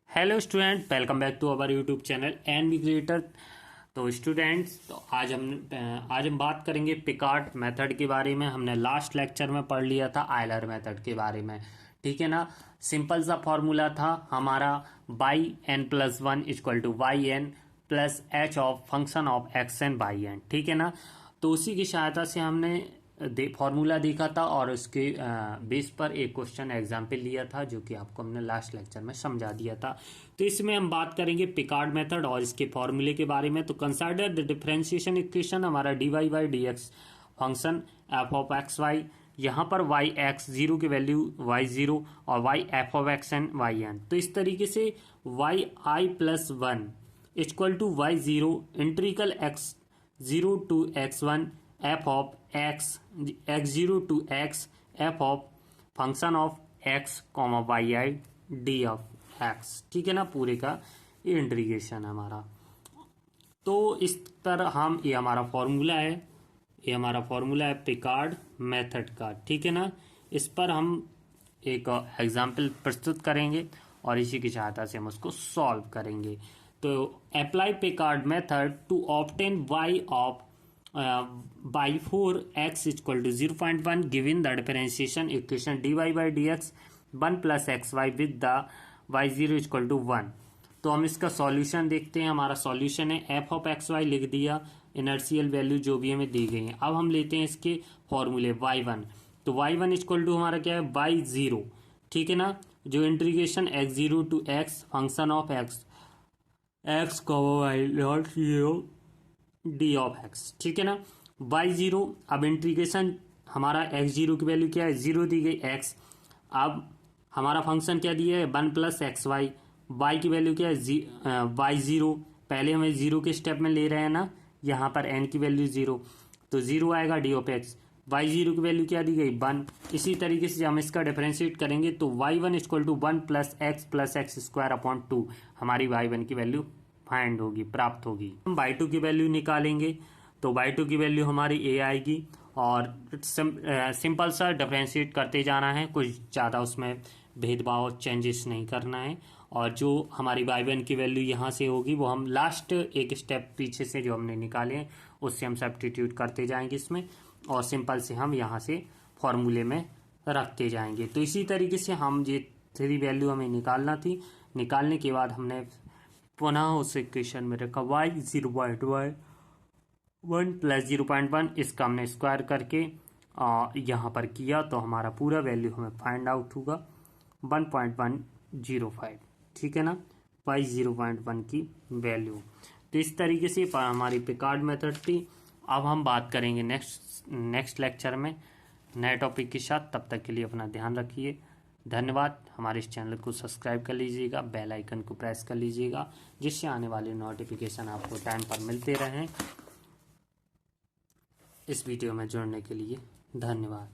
Hello student, welcome back to our YouTube channel and be creator. तो students, तो आज हम बात करेंगे पिकार्ड मेथड के बारे में। हमने लास्ट लेक्चर में पढ़ लिया था आयलर मेथड के बारे में, ठीक है ना। सिंपल सा फॉर्मूला था हमारा y n plus one equal to y n plus h of function of x n y n, ठीक है ना। तो उसी की सहायता से हमने फॉर्मूला देखा था और उसके बेस पर एक क्वेश्चन एग्जाम्पल लिया था जो कि आपको हमने लास्ट लेक्चर में समझा दिया था। तो इसमें हम बात करेंगे पिकार्ड मेथड और इसके फॉर्मूले के बारे में। तो कंसिडर द डिफरेंशिएशन इक्वेशन, हमारा d y by d x function f of x y, यहाँ पर वाई एक्स जीरो की वैल्यू वाई जीरो और y f of x n y n. तो इस तरीके से y i plus one equal to y zero integral x zero to x one f of x x zero to x f of function of x comma y i D of x, ठीक है ना। पूरे का ये integration हमारा। तो इस तरह हम ये हमारा फॉर्मूला है पिकार्ड मेथड का, ठीक है ना। इस पर हम एक एग्जाम्पल प्रस्तुत करेंगे और इसी की सहायता से हम उसको सॉल्व करेंगे। तो apply Picard method to obtain y of by for x equal to 0.1 given the differentiation equation d y by d x one plus x y with the y zero equal to one. तो हम इसका solution देखते हैं। हमारा solution है F of x Y लिख दिया, inertial value जो भी हमें दी गई है। अब हम लेते हैं इसके फॉर्मूले वाई वन। तो वाई वन इक्वल टू हमारा क्या है वाई जीरो, ठीक है ना। जो integration x zero to x function of x x को y not zero d of x, ठीक है ना। वाई जीरो, अब इंटीग्रेशन हमारा एक्स जीरो की वैल्यू क्या है जीरो दी गई एक्स। अब हमारा फंक्शन क्या दिया है one plus x y, y की वैल्यू क्या है वाई जीरो। पहले हमें जीरो के स्टेप में ले रहे हैं ना, यहाँ पर एन की वैल्यू जीरो, तो जीरो आएगा d of x. Y zero की वैल्यू क्या दी गई वन। इसी तरीके से हम इसका डिफरेंशिएट करेंगे तो y one equal to one plus x square upon two, हमारी वाई वन की वैल्यू फाइंड होगी, प्राप्त होगी। हम बाई टू की वैल्यू निकालेंगे तो बाई टू की वैल्यू हमारी ए आएगी और सिंपल सा डिफरेंशिएट करते जाना है, कुछ ज़्यादा उसमें भेदभाव चेंजेस नहीं करना है। और जो हमारी वाई वन की वैल्यू यहाँ से होगी वो हम लास्ट एक स्टेप पीछे से जो हमने निकाले हैं उससे हम सब्स्टिट्यूट करते जाएंगे इसमें, और सिंपल से हम यहाँ से फॉर्मूले में रखते जाएंगे। तो इसी तरीके से हम ये थ्री वैल्यू हमें निकालना थी। निकालने के बाद हमने पुनः उस इक्वेशन में रखा y zero point y one plus 0.1, इसका हमने स्क्वायर करके यहाँ पर किया तो हमारा पूरा वैल्यू हमें फाइंड आउट होगा 1.105, ठीक है ना, वाई 0.1 की वैल्यू। तो इस तरीके से हमारी पिकार्ड मेथड थी। अब हम बात करेंगे नेक्स्ट लेक्चर में नए टॉपिक के साथ। तब तक के लिए अपना ध्यान रखिए, धन्यवाद। हमारे इस चैनल को सब्सक्राइब कर लीजिएगा, बेल आइकन को प्रेस कर लीजिएगा जिससे आने वाले नोटिफिकेशन आपको टाइम पर मिलते रहें। इस वीडियो में जुड़ने के लिए धन्यवाद।